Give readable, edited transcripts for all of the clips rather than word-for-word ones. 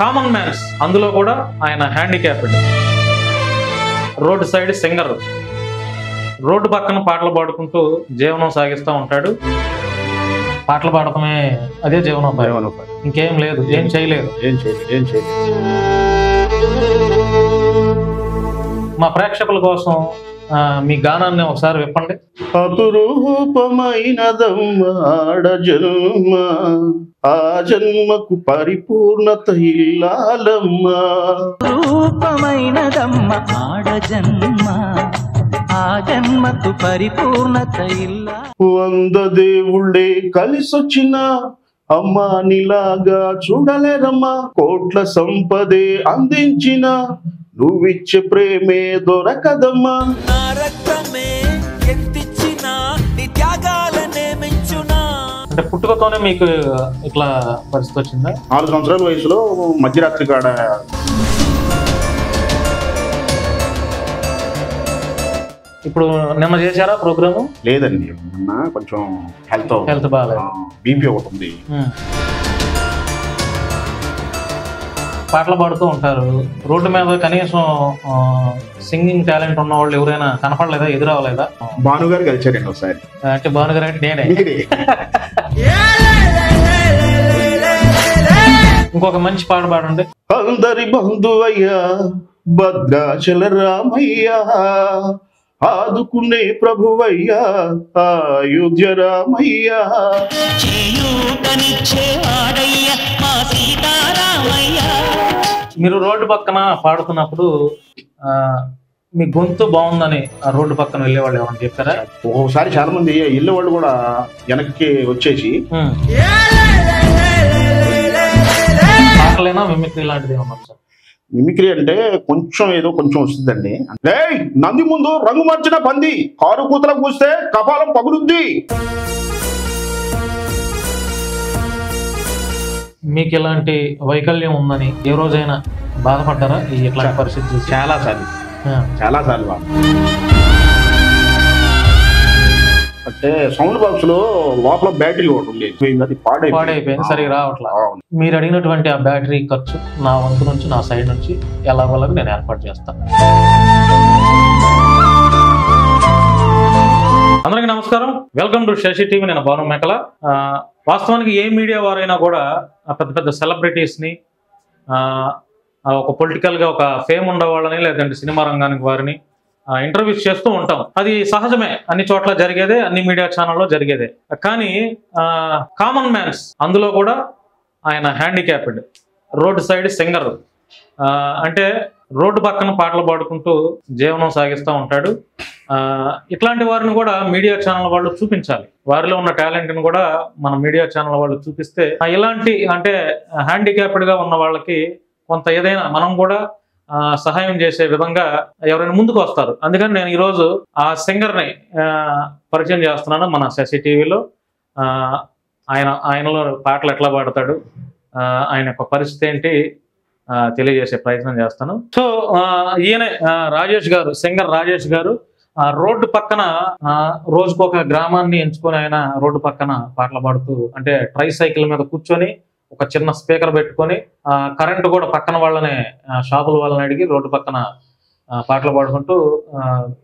Common man's, అందులో కూడా ఆయన handicapped, road side singer, road పక్కన పాటలు పాడుకుంటూ జీవనం సాగిస్తూ ఉంటాడు. పాటలు పాడటమే అదే జీవనోపాయం, ఇంకేం లేదు, ఏం చేయలేదు. మా ప్రేక్షకుల కోసం మీ గానాన్ని ఒకసారి విప్పండి. అపురూపమైనదమ్మ ఆడ జన్మ, ఆ జన్మకు పరిపూర్ణత ఇల్లాలమ్మ. రూపమైనదమ్మ ఆడ జన్మ, ఆ జన్మకు పరిపూర్ణత ఇల్లా. 100 దేవుళ్ళే కలిసొచ్చిన అమ్మ నీలాగా చూడలేరమ్మా. కోట్ల సంపదే అందించిన నువ్విచ్చే ప్రేమే దొరకదమ్మా. నా రక్తమే ఎంతిచ్చినా నీ త్యాగాలనే మెచ్చునా. అంటే పుట్టుకతోనే మీకు ఇట్లా పరిస్థితి వచ్చిందా? 4 సంవత్సరాల వయసులో మధ్యరాత్రి కాడ ఇప్పుడు నిన్న చేశారా ప్రోగ్రాము? లేదండి, నిన్న కొంచెం హెల్త్ బాగాలేదు, బీపీ ఒకటి ఉంది. పాటలు పాడుతూ ఉంటారు రోడ్డు మీద, కనీసం సింగింగ్ టాలెంట్ ఉన్న వాళ్ళు ఎవరైనా కనపడలేదా, ఎదురవ్వలేదా? భానుగారు కలిసారండి ఒకసారి. అంటే భానుగారు అంటే నేనే. ఇంకొక మంచి పాట పాడండి. అందరి బంధువయ్యా భద్రాచల రామయ్యా, ఆదుకునే ప్రభువయ్యా అయోధ్య రామయ్యా. మీరు రోడ్డు పక్కన పాడుతున్నప్పుడు మీ గొంతు బాగుందని ఆ రోడ్డు పక్కన వెళ్ళేవాళ్ళు ఏమని చెప్పారా? ఒక్కొక్కసారి చాలా మంది ఇళ్ళ వాళ్ళు కూడా వెనక్కి వచ్చేసి పాటలైనా మిమిక్రీ లాంటిది ఏమన్నా? మిమిక్రీ అంటే కొంచెం ఏదో కొంచెం వస్తుందండి. అంటే నంది ముందు రంగు మార్చిన పంది, కారు కూతల కూస్తే కపాలం పగులుద్ది. మీకు ఇలాంటి వైకల్యం ఉందని ఏ రోజైనా బాధపడ్డారా? ఈ ఇట్లాంటి పరిస్థితి చాలా సార్లు అంటే సౌండ్ బాక్స్ లో లోపల బ్యాటరీ ఒకటి ఉండేది, అది పాడైపోయింది, సరిగా రావట్లా. మీరు అడిగినటువంటి ఆ బ్యాటరీ ఖర్చు నా వంతు నుంచి, నా సైడ్ నుంచి ఎలాగోలాగా నేను ఏర్పాటు చేస్తాను. అందరికీ నమస్కారం, వెల్కమ్ టు శశి టీవీ. నేను భాను మేకల. వాస్తవానికి ఏ మీడియా వారైనా కూడా పెద్ద పెద్ద సెలబ్రిటీస్ని, ఒక పొలిటికల్గా ఒక ఫేమ్ ఉండేవాళ్ళని, లేదంటే సినిమా రంగానికి వారిని ఇంటర్వ్యూస్ చేస్తూ ఉంటాం. అది సహజమే, అన్ని చోట్ల జరిగేదే, అన్ని మీడియా ఛానల్లో జరిగేదే. కానీ కామన్ మ్యాన్స్, అందులో కూడా ఆయన హ్యాండిక్యాప్డ్, రోడ్ సైడ్ సింగర్, అంటే రోడ్డు పక్కన పాటలు పాడుకుంటూ జీవనం సాగిస్తూ ఉంటాడు. ఇట్లాంటి వారిని కూడా మీడియా ఛానల్ వాళ్ళు చూపించాలి. వారిలో ఉన్న టాలెంట్ని కూడా మన మీడియా ఛానల్ వాళ్ళు చూపిస్తే ఇలాంటి అంటే హ్యాండిక్యాప్డ్గా ఉన్న వాళ్ళకి కొంత ఏదైనా మనం కూడా సహాయం చేసే విధంగా ఎవరైనా ముందుకు వస్తారు. అందుకని నేను ఈరోజు ఆ సింగర్ని పరిచయం చేస్తున్నాను మన శశి టీవీలో. ఆయనలో పాటలు ఎట్లా పాడతాడు, ఆయన యొక్క పరిస్థితి ఏంటి తెలియజేసే ప్రయత్నం చేస్తాను. సో ఈయన రాజేష్ గారు, సింగర్ రాజేష్ గారు. రోడ్డు పక్కన రోజుకొక గ్రామాన్ని ఎంచుకొని ఆయన రోడ్డు పక్కన పాటలు పాడుతూ, అంటే ట్రై సైకిల్ మీద కూర్చొని ఒక చిన్న స్పీకర్ పెట్టుకొని, కరెంటు కూడా పక్కన వాళ్ళనే, షాపుల వాళ్ళని అడిగి రోడ్డు పక్కన పాటలు పాడుకుంటూ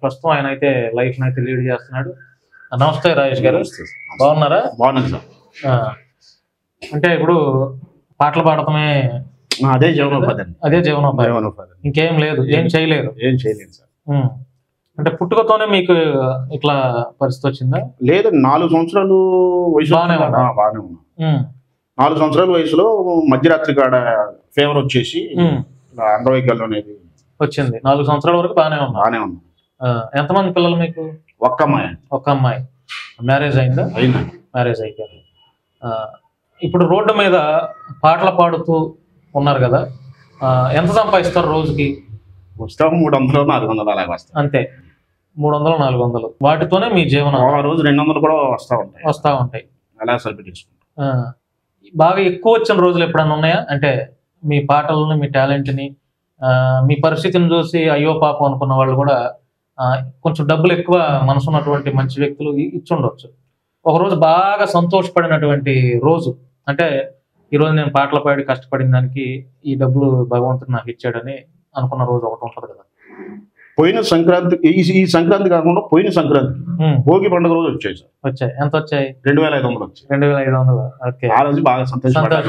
ప్రస్తుతం ఆయన అయితే లైఫ్ని అయితే లీడ్ చేస్తున్నాడు. నమస్తే రాజేష్ గారు, బాగున్నారా? బాగున్నాను సార్. అంటే ఇప్పుడు పాటలు పాడటమే అదే జీవనోపాయం, ఇంకేం లేదు, ఏం చేయలేదు సార్. అంటే పుట్టుకతోనే మీకు ఇట్లా పరిస్థితి వచ్చిందా? లేదండి, 4 సంవత్సరాలు వయసు బాగానే ఉన్నా. 4 సంవత్సరాల వయసులో మధ్యరాత్రి కాడ ఫీవర్ వచ్చేసి అంగవైకల్యం అనేది వచ్చింది. 4 సంవత్సరాల వరకు బాగానే ఉన్నా. ఎంతమంది పిల్లలు మీకు? ఒక్క అమ్మాయి. మ్యారేజ్ అయిందా? మ్యారేజ్ అయిపోయింది. ఇప్పుడు రోడ్డు మీద పాటలు పాడుతూ ఉన్నారు కదా, ఎంత సంపాదిస్తారు రోజుకి? వస్తాం 300-400 అలాగే వస్తాయి అంతే. 300-400 వాటితోనే మీ జీవనం? రోజు 200 కూడా వస్తా ఉంటాయి. అలా సరిపెట్టించుకుంటాం. బాగా ఎక్కువ వచ్చిన రోజులు ఎప్పుడన్నా ఉన్నాయా? అంటే మీ పాటలను, మీ టాలెంట్ని, మీ పరిస్థితిని చూసి అయ్యో పాపం అనుకున్న వాళ్ళు కూడా కొంచెం డబ్బులు ఎక్కువ మనసున్నటువంటి మంచి వ్యక్తులు ఇచ్చుండొచ్చు. ఒకరోజు బాగా సంతోషపడినటువంటి రోజు, అంటే ఈరోజు నేను పాటలు పాడి కష్టపడిన దానికి ఈ డబ్బులు భగవంతుడు నాకు ఇచ్చాడని అనుకున్న రోజు ఒకటి ఉంటుంది కదా. పోయిన సంక్రాంతి, ఈ సంక్రాంతి కాకుండా పోయిన సంక్రాంతి భోగి పండుగ రోజు వచ్చాయి సార్. వచ్చాయి. ఎంత వచ్చాయి? 2500 వచ్చాయి. 2500. ఓకే. ఆ రోజు బాగా సంతోషపడ్డారు.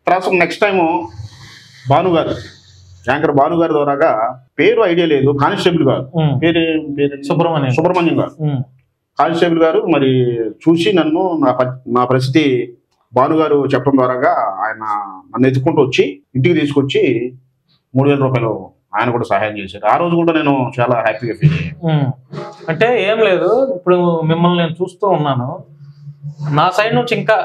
తర్వాత నెక్స్ట్ టైం భానుగారు, యాంకర్ భానుగారి ద్వారాగా, పేరు ఐడియా లేదు, కానిస్టేబుల్ గారు, పేరు సుబ్రహ్మణ్యం గారు, కానిస్టేబుల్ గారు మరి చూసి నన్ను నా పరిస్థితి భానుగారు చెప్పడం ద్వారాగా ఆయన నన్ను ఎత్తుకుంటూ వచ్చి ఇంటికి తీసుకొచ్చి 3000 రూపాయలు ఆయన కూడా సహాయం చేశారు. ఆ రోజు కూడా నేను చాలా హ్యాపీగా ఫీల్ అయ్యాను. అంటే ఏం లేదు, ఇప్పుడు మిమ్మల్ని నేను చూస్తూ ఉన్నాను, నా సైడ్ నుంచి ఇంకా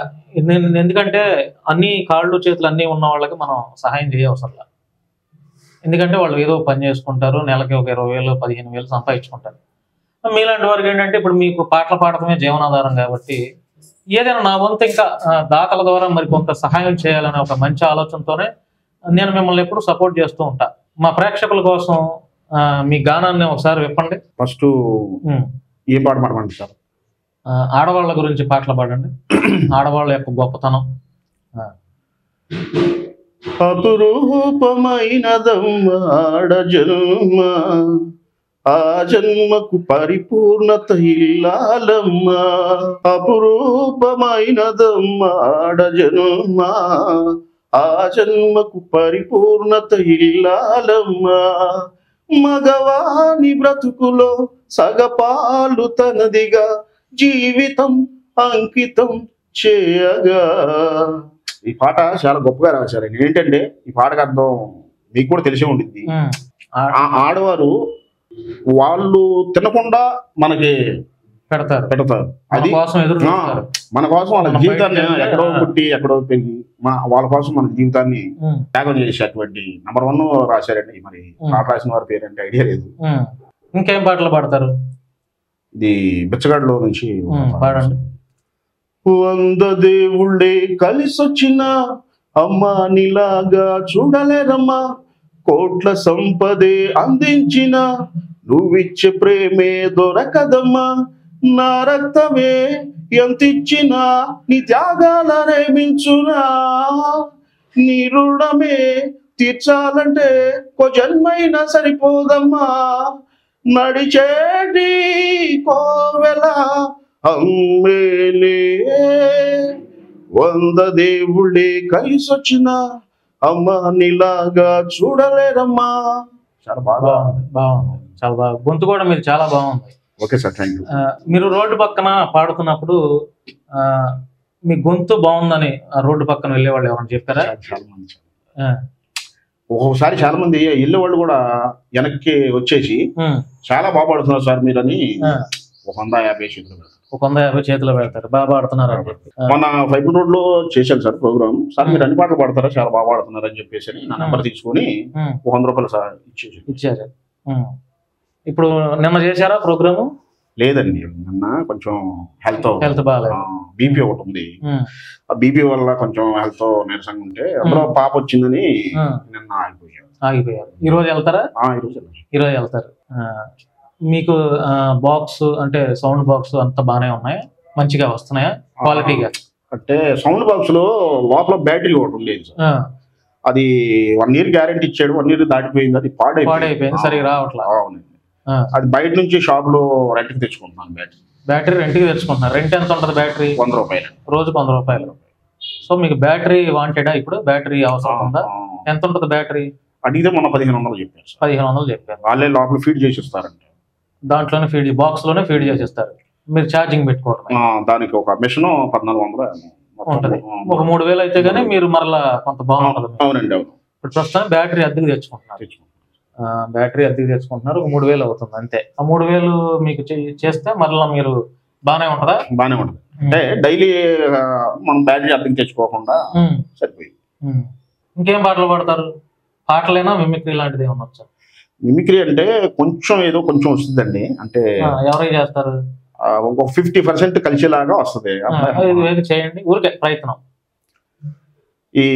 ఎందుకంటే అన్ని కాళ్ళు చేతులు అన్నీ ఉన్న వాళ్ళకి మనం సహాయం చేయవసరం లేదు. ఎందుకంటే వాళ్ళు ఏదో పని చేసుకుంటారు, నెలకి ఒక 20,000 15,000 సంపాదించుకుంటారు. మీలాంటి వారికి ఏంటంటే ఇప్పుడు మీకు పాటలు పాడటమే జీవనాధారం కాబట్టి ఏదైనా నా వంతు ఇంకా దాతల ద్వారా మరి కొంత సహాయం చేయాలనే ఒక మంచి ఆలోచనతోనే నేను మిమ్మల్ని ఎప్పుడు సపోర్ట్ చేస్తూ ఉంటా. మా ప్రేక్షకుల కోసం మీ గానాన్ని ఒకసారి విప్పండి. ఫస్ట్ ఏం పాట పాడమండి సార్? ఆడవాళ్ళ గురించి పాటలు పాడండి, ఆడవాళ్ళ యొక్క గొప్పతనం. అపురూపమైనదమ్మ ఆడ జన్మ, ఆ జన్మకు పరిపూర్ణత ఇల్లాలమ్మ. అపురూపమైనదమ్మ ఆడ జన్మ, ఆ జన్మకు పరిపూర్ణత ఇల్లాలమ్మ. మగవాని బ్రతుకులో సగపాలు తనదిగా జీవితం అంకితం చేయగా. ఈ పాట చాలా గొప్పగా రాశారు. ఏంటంటే ఈ పాటకు అర్థం మీకు కూడా తెలిసే ఉండింది. ఆడవారు వాళ్ళు తినకుండా మనకి పెడతారు. అది మన కోసం వాళ్ళ జీవితాన్ని ఎక్కడో పుట్టి ఎక్కడో పెరిగి వాళ్ళ కోసం మన జీవితాన్ని త్యాగం చేసేటువంటి నంబర్ 1 రాశారండి. మరి పాట రాసిన వారి పేరంటే ఐడియా లేదు. ఇంకేం పాటలు పాడతారు? ఇది బిచ్చగాడులో నుంచి పాడండి. 100 దేవుళ్ళే కలిసొచ్చిన అమ్మా నీలాగా చూడలేరమ్మా, కోట్ల సంపదే అందించిన నువ్విచ్చే ప్రేమే దొరకదమ్మా. నా రక్తమే ఎంతిచ్చినా నీ త్యాగాలనే మించునా, నీ రుణమే తీర్చాలంటే కో జన్మైనా సరిపోదమ్మా. నడిచేటి కోవెల అమ్మేలే, 100 దేవుళ్ళే కలిసొచ్చిన అమ్మ నీలాగా చూడలేరమ్మా. చాలా బాగుంది. చాలా బాగా గొంతు కూడా మీరు చాలా బాగుంది. Okay sir, thank you. మీరు రోడ్డు పక్కన పాడుతున్నప్పుడు మీ గొంతు బాగుందని రోడ్డు పక్కన వెళ్ళే వాళ్ళు ఎవరైనా చెప్పారా? చాలా మంది. ఒక్కొక్కసారి చాలా మంది వెళ్ళే వాళ్ళు కూడా వెనక్కి వచ్చేసి చాలా బాగా పాడుతున్నారు సార్ మీరు అని 150 చేతులు పెడతారు. బాగా పాడుతున్నారు అని చెప్పి. మన ఫైబర్ రోడ్ లో చేశాను సార్ ప్రోగ్రామ్. సార్ మీరు అన్ని పాటలు పాడతారా, చాలా బాగా పాడుతున్నారు అని చెప్పేసి నా నెంబర్ తీసుకుని 100 రూపాయలు సార్ ఇచ్చారు. ఇప్పుడు నిన్న చేశారా ప్రోగ్రాము? లేదండి, నిన్న కొంచెం హెల్త్ బాగాలేదు. బీపీ ఒకటి ఉంది. ఆ బీపీ వల్ల కొంచెం హెల్త్ నీరసంగా ఉంటే అందులో పాప వచ్చిందని నిన్న ఆగిపోయారు. ఈ రోజు వెళ్తారా? ఈ రోజు వెళ్తారు. మీకు బాక్స్ అంటే సౌండ్ బాక్స్ అంతా బాగానే ఉన్నాయా? మంచిగా వస్తున్నాయా క్వాలిటీగా? అంటే సౌండ్ బాక్స్ లో లోపల బ్యాటరీ ఒకటి ఉండేది సార్. అది 1 year గ్యారెంటీ ఇచ్చాడు. 1 year దాటిపోయింది, అది పాడైపోయింది, సరిగా రావట్లేదు. అది బయట నుంచి షాప్ లో రెంట్ కి తెచ్చుకుంటున్నాను. బ్యాటరీ రెంట్ కి తెచ్చుకుంటున్నారు. రెంట్ ఎంత ఉంటుంది బ్యాటరీ? 100 రూపాయలు. రోజుకు 100 రూపాయలు. సో మీకు బ్యాటరీ వాంటెడా? ఇప్పుడు బ్యాటరీ అవసరం ఉందా? ఎంత ఉంటుంది బ్యాటరీ? అడిగితే మొన్న 1500 చెప్పారు. 1500 చెప్పారు. వాళ్ళే లోపల ఫీడ్ చేసి ఇస్తారంటే, దాంట్లోనే ఫీడ్ బాక్స్ లోనే ఫీడ్ చేసిస్తారు. మీరు ఛార్జింగ్ పెట్టుకోవడం, దానికి ఒక మిషన్ 1400 ఉంటుంది. ఒక 3000 అయితే గానీ మీరు మరలా కొంత బాగుంటుంది. అవునండి, అవును. ఇప్పుడు ప్రస్తుతం బ్యాటరీ అద్దెకి తెచ్చుకుంటున్నారు. బ్యాటరీ అద్దెకి తెచ్చుకుంటున్నారు. ఒక 3000 అవుతుంది అంతే. ఆ 3000 మీకు చేస్తే మరలా మీరు బాగానే ఉంటుందా? బాగానే ఉంటుంది. అంటే డైలీ మనం బ్యాటరీ అద్దెకి తెచ్చుకోకుండా సరిపోయి. ఇంకేం పాటలు పాడతారు? పాటలైనా మిమిక్రీ లాంటిది ఏమన్నా వచ్చా? మిమిక్రీ అంటే ఏదో కొంచెం వస్తుందండి. అంటే ఎవరైనా చేస్తారు? ఒక 50% కలిసేలాగా వస్తుంది. చేయండి, ఊరికే ప్రయత్నం. ఈ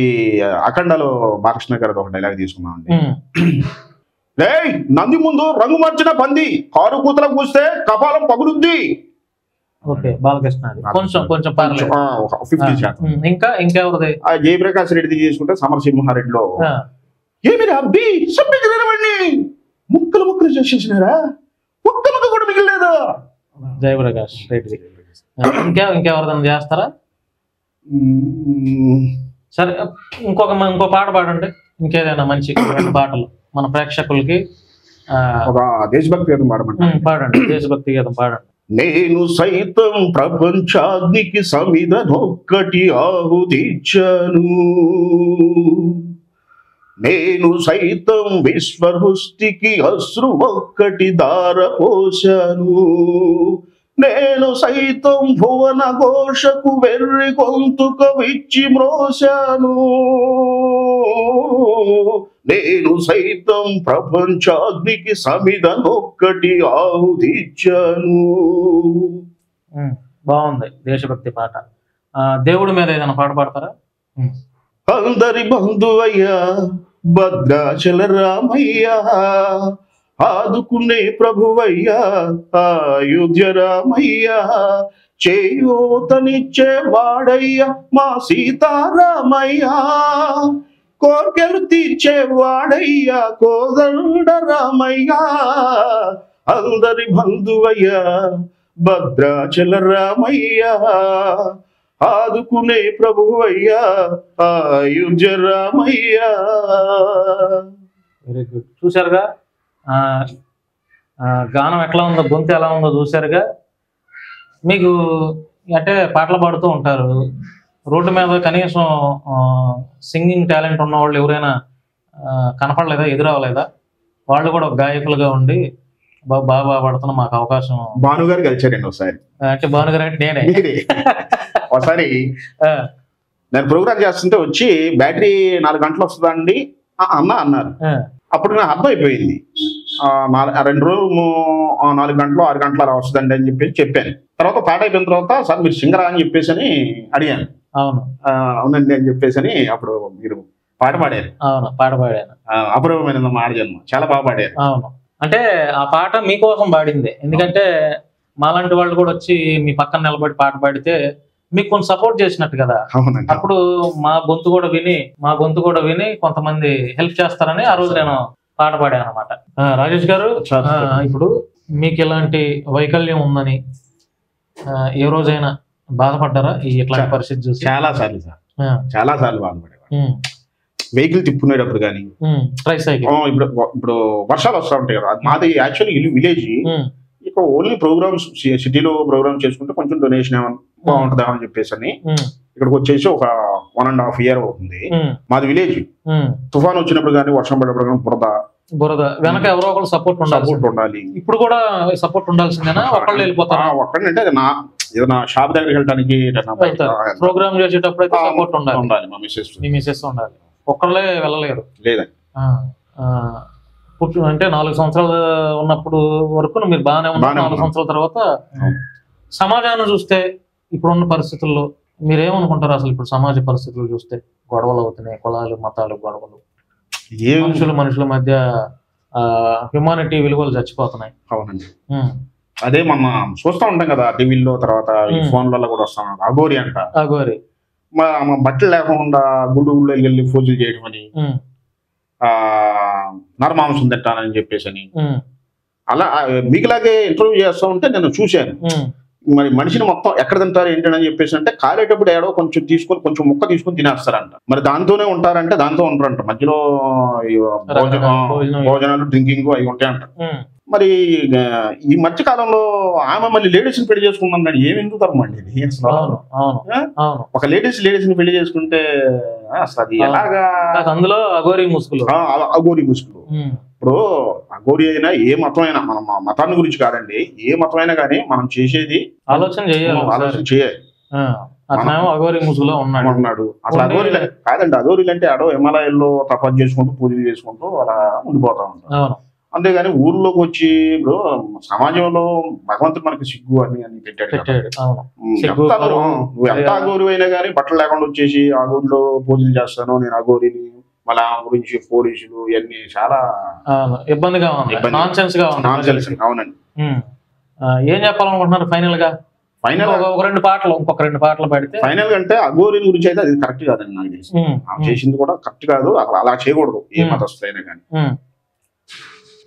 అఖండలో బాలకృష్ణ గారి ఒక డైలాగ్ తీసుకున్నామండి. నంది ముందు రంగు మార్చిన పంది, కారు కూతల కూస్తే కపాలం పగులుద్ది. ఓకే, బాలకృష్ణ అది కొంచెం కొంచెం పర్లేదు. 50%. ఇంకా ఇంకెవరిది? ఆ జయప్రకాష్ రెడ్డిది తీసుకుంటే సమరసింహారెడ్డిలో ఏమిరా అబ్బి సభ్యుడిని ముక్కలు ముక్కలు చేసేసినారా, ఒక్క ముక్క కూడా మిగిలిలేదు. జయప్రకాష్ రెడ్డి. ఇంకెవరిదైనా చేస్తారా? సరే, ఇంకో పాట పాడండి, ఇంకేదైనా మంచి 2 పాటలు మన ప్రేక్షకులకి. ఒక దేశభక్తి గీతం పాడమంటారు. పాడండి, దేశభక్తి గీతం పాడండి. నేను సైతం ప్రపంచాగ్నికి సమిధనొక్కటి ఆహుతిచ్చాను, నేను సైతం విశ్వహృష్టికి అశ్రు ఒక్కటి దారపోశాను, నేను సైతం భువన ఘోషకు వెర్రి గొంతుక విచ్చి మ్రోశాను, నేను సైతం ప్రపంచాగ్నికి సమిధనొక్కటి ఆహుతిచ్చాను. బాగుంది దేశభక్తి పాట. దేవుడి మీద ఏదైనా పాట పాడతారా? అందరి బంధువయ్యా భద్రాచల రామయ్యా, ఆదుకునే ప్రభువయ్యా అయోధ్య రామయ్యా, చేయూతనిచ్చే వాడయ్యా మా సీతారామయ్యా, కోర్కెలు తీర్చే వాడయ్యా కోదండ రామయ్యా, అందరి బంధువయ్యా భద్రాచల రామయ్యా, ఆదుకునే ప్రభువయ్యా అయోధ్య రామయ్యా. Very good. చూశారుగా గానం ఎట్లా ఉందో, గొంతు ఎలా ఉందో చూశారుగా. మీకు అంటే పాటలు పాడుతూ ఉంటారు, రోడ్డు మీద కనీసం సింగింగ్ టాలెంట్ ఉన్న వాళ్ళు ఎవరైనా కనపడలేదా, ఎదురవ్వలేదా? వాళ్ళు కూడా గాయకులుగా ఉండి బాగా పాడుతున్నా మాకు అవకాశం. భానుగారు కలిసారండి ఒకసారి. అంటే భానుగారు అంటే నేనే. ఒకసారి నేను ప్రోగ్రామ్ చేస్తుంటే వచ్చి బ్యాటరీ 4 గంటలు వస్తుందా అండి అన్న అన్నారు. అప్పుడు నాకు అర్థం అయిపోయింది, 2 రోజులు 4 గంటలు 6 గంటలు అలా వస్తుందండి అని చెప్పేసి చెప్పాను. తర్వాత పాట అయిపోయిన తర్వాత సార్ మీరు సింగరా అని చెప్పేసి అని అడిగాను. అవునండి అని చెప్పేసి అని అప్పుడు మీరు పాట పాడారు. అవును, పాట పాడాను. అపూర్వమైన మాట జన్మ, చాలా బాగా పాడారు. అవును, అంటే ఆ పాట మీకోసం పాడింది. ఎందుకంటే మాలాంటి వాళ్ళు కూడా వచ్చి మీ పక్కన నిలబడి పాట పాడితే మీకు కొంచెం సపోర్ట్ చేసినట్టు కదా. అప్పుడు మా గొంతు కూడా విని కొంతమంది హెల్ప్ చేస్తారని ఆ రోజు నేను పాట పాడాను అనమాట. రాజేష్ గారు, ఇప్పుడు మీకు ఇలాంటి వైకల్యం ఉందని ఏ రోజైనా బాధపడ్డారా? ఇట్లాంటి పరిస్థితి చూసి? చాలా సార్లు సార్, చాలా సార్లు బాధపడేవాడు. వెహికల్ తిప్పుకునేటప్పుడు కానీ, ఇప్పుడు వర్షాలు వస్తూ ఉంటాయి కదా, మాది యాక్చువల్లీ విలేజ్. ఇక ఓన్లీ ప్రోగ్రామ్స్ సిటీలో ప్రోగ్రామ్ చేసుకుంటే కొంచెం డొనేషన్ ఏమన్నా బాగుంటుందా అని చెప్పేసి అని ఇక్కడికి వచ్చేసి ఒక 1.5 year అవుతుంది. మాది విలేజ్. తుఫాన్ వచ్చినప్పుడు కానీ, వర్షం పడేటప్పుడు కానీ బురద వెనక ఎవరో ఒకరు సపోర్ట్ ఉండాలి. ఇప్పుడు కూడా సపోర్ట్ ఉండాల్సిందేనా? ఒక్కళ్ళు వెళ్ళిపోతారా? ఒక్కడంటే అది ఏదైనా షాప్ దగ్గరికి వెళ్ళడానికి ప్రోగ్రామ్ చేసేటప్పుడు అయితే సపోర్ట్ ఉండాలి. మీ మిస్సెస్ ఉండాలి. ఒక్కళ్ళే వెళ్ళలేరు. లేదండి. అంటే 4 సంవత్సరాలు ఉన్నప్పుడు వరకు మీరు బాగానే ఉన్నారు. 4 సంవత్సరాల తర్వాత సమాజాన్ని చూస్తే ఇప్పుడున్న పరిస్థితుల్లో మీరేమనుకుంటారు? అసలు ఇప్పుడు సమాజ పరిస్థితులు చూస్తే గొడవలు అవుతున్నాయి, కులాలు మతాలు గొడవలు, మనుషుల మధ్య హ్యుమానిటీ విలువలు చచ్చిపోతున్నాయి. అవునండి, అదే మనం చూస్తూ ఉంటాం కదా టీవీల్లో, తర్వాత ఈ ఫోన్లలో కూడా వస్తాం. అఘోరి అంట, అఘోరి బట్టలు లేకుండా గుళ్ళు వెళ్ళి పూజలు చేయడం అని, నరమాంసం తింటానని చెప్పేసి అని, అలా మీకులాగే ఇంటర్వ్యూ చేస్తూ ఉంటే నేను చూశాను. మరి మనిషిని మొత్తం ఎక్కడ తింటారు ఏంటని చెప్పేసి అంటే కాలేటప్పుడు ఏడో కొంచెం ముక్క తీసుకొని తినేస్తారంట. మరి దాంతోనే ఉంటారంటే దాంతో ఉంటారంట. మధ్యలో భోజనాలు డ్రింకింగ్ అవి ఉంటాయంట. మరి ఈ మధ్య కాలంలో ఆమె మళ్ళీ లేడీస్ ని పెళ్లి చేసుకుందాం, ఏమి ఎందుకు అండి ఇది అసలు? ఒక లేడీస్ ని పెళ్లి చేసుకుంటే అసలు అది ఎలాగా? అందులో అఘోరి ముసుగులు. ఇప్పుడు అఘోరి అయినా ఏ మతం అయినా, మనం మతాన్ని గురించి కాదండి, ఏ మతం అయినా కానీ మనం చేసేది ఆలోచన చేయాలి. అఘోరి ముసుగులో ఉన్నాడు. అసలు అఘోరి కాదండి, అఘోరీలు అంటే అడో హిమాలయాల్లో తపస్సు చేసుకుంటూ పూజలు చేసుకుంటూ అలా ఉండిపోతా ఉంటారు. అంతేగాని ఊర్లోకి వచ్చి ఇప్పుడు సమాజంలో భగవంతుడు మనకి సిగ్గు అని పెట్టాడు. నువ్వు ఎంత అఘోరి అయినా కానీ బట్టలు లేకుండా వచ్చేసి ఆ ఊర్లో పూజలు చేస్తాను నేను అఘోరిని, మళ్ళీ ఆ గురించి పోలీసులు ఇవన్నీ చాలా ఇబ్బందిగా ఉంది. అవునండి. ఏం చెప్పాలనుకుంటున్నారు ఫైనల్ గా? ఫైనల్ ఒక ఇంకొక రెండు పాటలు పాడితే ఫైనల్ అంటే అఘోరి గురించి అయితే అది కరెక్ట్ కాదండి నాకు తెలిసి. చేసింది కూడా కరెక్ట్ కాదు, అలా చేయకూడదు ఏ మతస్థులైనా కానీ.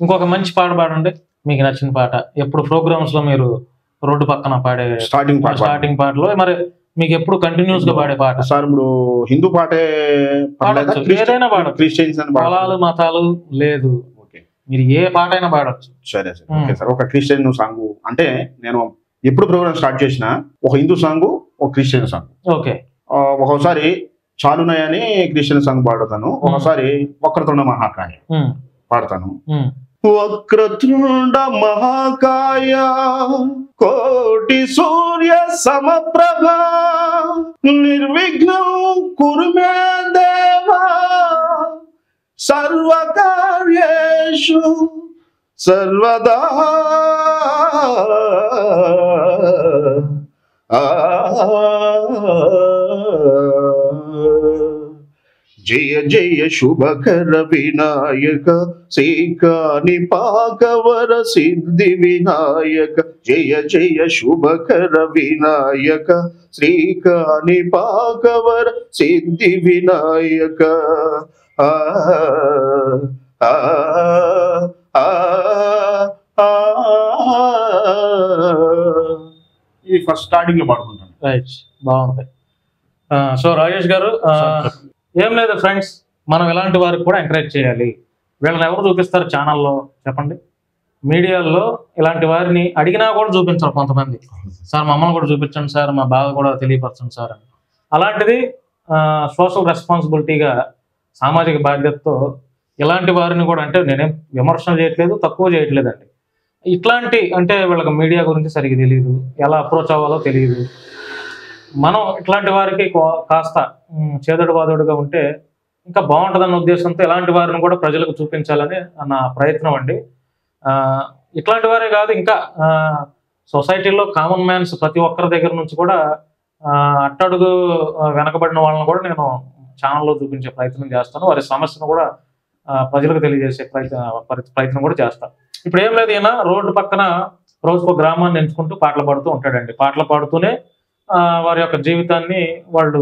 ఇంకొక మంచి పాట పాడండి, మీకు నచ్చిన పాట. ఎప్పుడు ప్రోగ్రామ్స్ లో మీరు రోడ్డు పక్కన పాడే స్టార్టింగ్ పాటలో, మరి మీకు ఎప్పుడు కంటిన్యూస్ గా పాడే పాట? సార్ ఇప్పుడు హిందూ పాటే ఏదైనా పాడచ్చు, క్రిస్టియన్స్ కులాలు మతాలు లేదు, మీరు ఏ పాట అయినా పాడచ్చు. సరే సార్, ఓకే సార్. ఒక క్రిస్టియన్ సాంగ్ అంటే నేను ఎప్పుడు ప్రోగ్రామ్ స్టార్ట్ చేసినా ఒక హిందూ సాంగ్, ఒక క్రిస్టియన్ సాంగ్. ఓకే. ఒక్కొక్కసారి చాలునయ అని క్రిస్టియన్ సాంగ్ పాడతాను, ఒకసారి వక్రతుండ మహాకాయ పాడతాను. వక్రతుండ మహాకాయ కోటి సూర్య సమప్రభ నిర్విఘ్నం కురు మే దేవా సర్వకార్యేషు సర్వదా జయ జయ శుభకర వినాయక శ్రీకాని పాకవర సిద్ధి వినాయక జయ జయ శుభకర వినాయక శ్రీకాని పాకవర సిద్ధి వినాయక. ఇది ఫస్ట్ స్టార్టింగ్ లో పాడుకుంటాను. రైట్, బాగుంది. సో రాజేష్ గారు, ఏం లేదు ఫ్రెండ్స్, మనం ఇలాంటి వారికి కూడా ఎంకరేజ్ చేయాలి. వీళ్ళని ఎవరు చూపిస్తారు ఛానల్లో చెప్పండి? మీడియాలో ఇలాంటి వారిని అడిగినా కూడా చూపించరు కొంతమంది. సార్ మమ్మల్ని కూడా చూపించండి సార్, మా బాధ కూడా తెలియపరచండి సార్ అని. అలాంటిది సోషల్ రెస్పాన్సిబిలిటీగా, సామాజిక బాధ్యతతో ఇలాంటి వారిని కూడా, అంటే నేనేం విమర్శలు చేయట్లేదు, తక్కువ చేయట్లేదండి. ఇట్లాంటి అంటే వీళ్ళకి మీడియా గురించి సరిగ్గా తెలియదు, ఎలా అప్రోచ్ అవ్వాలో తెలియదు. మనం ఇట్లాంటి వారికి కాస్త చేదడు వాదోడుగా ఉంటే ఇంకా బాగుంటుందన్న ఉద్దేశంతో ఇలాంటి వారిని కూడా ప్రజలకు చూపించాలని నా ప్రయత్నం అండి. ఇట్లాంటి వారే కాదు, ఇంకా సొసైటీలో కామన్ మ్యాన్స్ ప్రతి ఒక్కరి దగ్గర నుంచి కూడా అట్టడుగు వెనకబడిన వాళ్ళని కూడా నేను ఛానల్లో చూపించే ప్రయత్నం చేస్తాను. వారి సమస్యను కూడా ప్రజలకు తెలియజేసే ప్రయత్నం కూడా చేస్తాను. ఇప్పుడు ఏం లేదు, ఈయన రోడ్డు పక్కన రోజుకో గ్రామాన్ని ఎంచుకుంటూ పాటలు పాడుతూ ఉంటాడండి. పాటలు పాడుతూనే వారి యొక్క జీవితాన్ని వాళ్ళు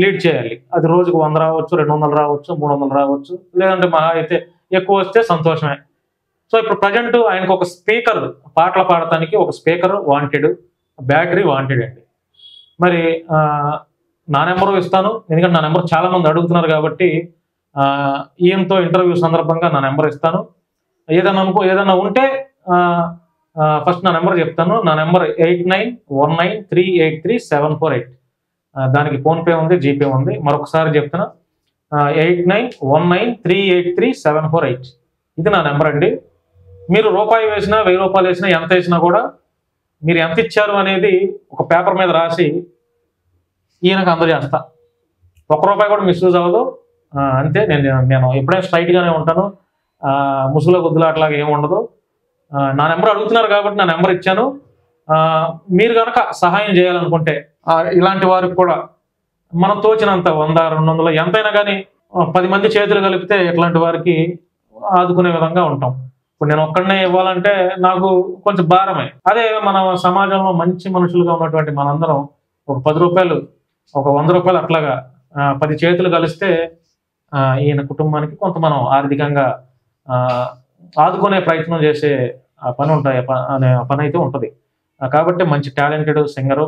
లీడ్ చేయాలి. అది రోజుకు 100 రావచ్చు, 200 రావచ్చు, 300 రావచ్చు, లేదంటే మహా అయితే ఎక్కువ వస్తే సంతోషమే. సో ఇప్పుడు ప్రజెంట్ ఆయనకు ఒక స్పీకర్, పాటలు పాడటానికి ఒక స్పీకర్ వాంటెడ్, బ్యాటరీ వాంటెడ్ అండి. మరి నా నెంబరు ఇస్తాను, ఎందుకంటే నా నెంబర్ చాలా మంది అడుగుతున్నారు కాబట్టి ఈయనతో ఇంటర్వ్యూ సందర్భంగా నా నెంబర్ ఇస్తాను. ఏదైనా ఉంటే ఫస్ట్ నా నెంబర్ చెప్తాను. నా నెంబర్ 8919383748. దానికి ఫోన్పే ఉంది, జీపే ఉంది. మరొకసారి చెప్తున్నా, 8919383748. ఇది నా నెంబర్ అండి. మీరు రూపాయి వేసినా, 1000 రూపాయలు వేసినా, ఎంత వేసినా కూడా మీరు ఎంత ఇచ్చారు అనేది ఒక పేపర్ మీద రాసి ఈయనకు అందజేస్తా. 1 రూపాయి కూడా మిస్యూజ్ అవ్వదు. అంతే. నేను ఎప్పుడైనా స్ట్రైట్గానే ఉంటాను, ముసుగుల గుద్దులు అట్లాగా ఏమి ఉండదు. నా నెంబర్ అడుగుతున్నారు కాబట్టి నా నెంబర్ ఇచ్చాను. మీరు కనుక సహాయం చేయాలనుకుంటే ఇలాంటి వారికి కూడా మనం తోచినంత 100, 200 ఎంతైనా కానీ 10 మంది చేతులు కలిపితే ఇట్లాంటి వారికి ఆదుకునే విధంగా ఉంటాం. ఇప్పుడు నేను ఒక్కడనే ఇవ్వాలంటే నాకు కొంచెం భారమే. అదే మన సమాజంలో మంచి మనుషులుగా ఉన్నటువంటి మనందరం ఒక 10 రూపాయలు, ఒక 100 రూపాయలు అట్లాగా 10 చేతులు కలిస్తే ఈయన కుటుంబానికి కొంత మనం ఆర్థికంగా ఆదుకునే ప్రయత్నం చేసే పని పని అయితే ఉంటుంది. కాబట్టి మంచి టాలెంటెడ్ సింగరు,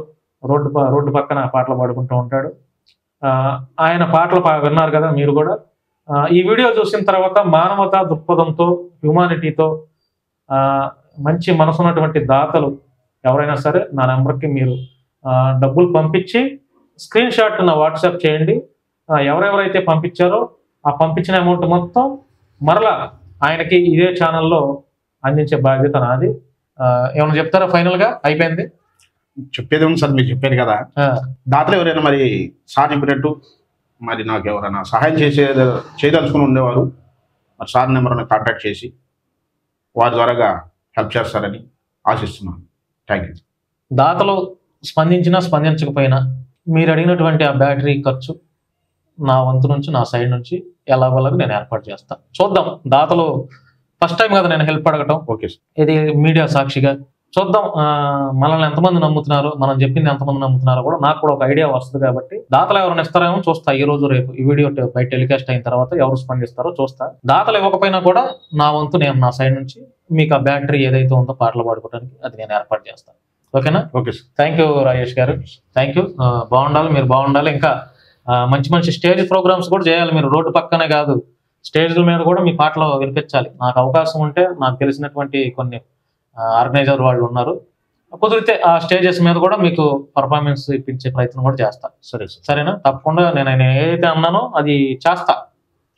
రోడ్డు పక్కన పాటలు పాడుకుంటూ ఉంటాడు. ఆయన పాటలు విన్నారు కదా మీరు కూడా. ఈ వీడియో చూసిన తర్వాత మానవతా దృక్పథంతో, హ్యూమానిటీతో, మంచి మనసున్నటువంటి దాతలు ఎవరైనా సరే నా నెంబర్కి మీరు డబ్బులు పంపించి స్క్రీన్ షాట్ నా వాట్సాప్ చేయండి. ఎవరెవరైతే పంపించారో ఆ పంపించిన అమౌంట్ మొత్తం మరలా ఆయనకి ఇదే ఛానల్లో అందించే బాధ్యత నాది. ఏమైనా చెప్తారా ఫైనల్గా? అయిపోయింది. చెప్పేది ఉంది సార్, మీరు చెప్పారు కదా. దాతలు ఎవరైనా మరి సార్ చెప్పినట్టు మరి నాకు ఎవరైనా సహాయం చేయదలుచుకుని ఉండేవారు మరి సార్ నెంబర్ని కాంటాక్ట్ చేసి వారి ద్వారాగా హెల్ప్ చేస్తారని ఆశిస్తున్నాను. Thank you. దాతలు స్పందించినా స్పందించకపోయినా మీరు అడిగినటువంటి ఆ బ్యాటరీ ఖర్చు నా వంతు నుంచి, నా సైడ్ నుంచి ఎలాగోలాగా నేను ఏర్పాటు చేస్తాను. చూద్దాం. దాతలు ఫస్ట్ టైం కదా నేను హెల్ప్ అడగటం. Okay sir. ఇది మీడియా సాక్షిగా చూద్దాం మనల్ని ఎంతమంది నమ్ముతున్నారు, మనం చెప్పింది ఎంతమంది నమ్ముతున్నారో కూడా నాకు కూడా ఒక ఐడియా వస్తుంది. కాబట్టి దాతలు ఎవరైనా ఇస్తారేమో చూస్తా. ఈ రోజు రేపు ఈ వీడియో బయట టెలికాస్ట్ అయిన తర్వాత ఎవరు స్పందిస్తారో చూస్తా. దాతలు ఇవ్వకపోయినా కూడా నా వంతు నేను నా సైడ్ నుంచి మీకు ఆ బ్యాటరీ ఏదైతే ఉందో పాటలు పాడుకోవడానికి అది నేను ఏర్పాటు చేస్తాను. ఓకేనా? Okay sir. Thank you Rajesh గారు, థ్యాంక్ యూ. బాగుండాలి, మీరు బాగుండాలి. ఇంకా మంచి మంచి స్టేజ్ ప్రోగ్రామ్స్ కూడా చేయాలి. మీరు రోడ్డు పక్కనే కాదు, స్టేజ్ల మీద కూడా మీ పాటలు వినిపించాలి. నాకు అవకాశం ఉంటే నాకు తెలిసినటువంటి కొన్ని ఆర్గనైజర్ వాళ్ళు ఉన్నారు, కుదిరితే ఆ స్టేజెస్ మీద కూడా మీకు పర్ఫార్మెన్స్ ఇప్పించే ప్రయత్నం కూడా చేస్తా. సరే సార్. సరేనా? తప్పకుండా నేను ఏదైతే అన్నానో అది చేస్తా.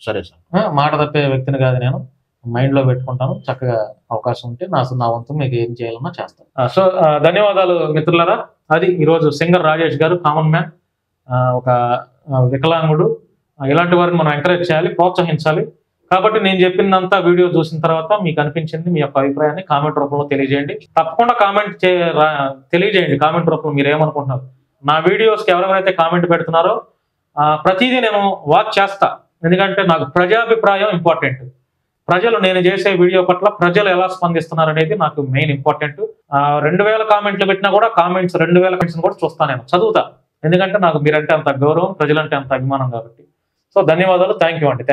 సరే సార్. మాట తప్పే వ్యక్తిని కాదు, నేను మైండ్లో పెట్టుకుంటాను. చక్కగా అవకాశం ఉంటే నా వంతు మీకు ఏం చేయాలన్నా చేస్తాను. సో ధన్యవాదాలు మిత్రులారా. అది ఈరోజు సింగర్ రాజేష్ గారు, కామన్ మ్యాన్, ఒక వికలాంగుడు. ఇలాంటి వారిని మనం ఎంకరేజ్ చేయాలి, ప్రోత్సహించాలి. కాబట్టి నేను చెప్పినంతా వీడియో చూసిన తర్వాత మీకు అనిపించింది మీ యొక్క అభిప్రాయాన్ని కామెంట్ రూపంలో తెలియజేయండి. తప్పకుండా తెలియజేయండి కామెంట్ రూపంలో మీరు ఏమనుకుంటున్నారు. నా వీడియోస్కి ఎవరెవరైతే కామెంట్ పెడుతున్నారో ప్రతిదీ నేను వాచ్ చేస్తా. ఎందుకంటే నాకు ప్రజాభిప్రాయం ఇంపార్టెంట్. ప్రజలు నేను చేసే వీడియో పట్ల ప్రజలు ఎలా స్పందిస్తున్నారు అనేది నాకు మెయిన్ ఇంపార్టెంట్. 2000 కామెంట్లు పెట్టినా కూడా 2000 కామెంట్స్ కూడా చూస్తాను, నేను చదువుతా. ఎందుకంటే నాకు మీరంటే అంత గౌరవం, ప్రజలంటే అంత అభిమానం కాబట్టి. సో ధన్యవాదాలు, థ్యాంక్ యూ అండి.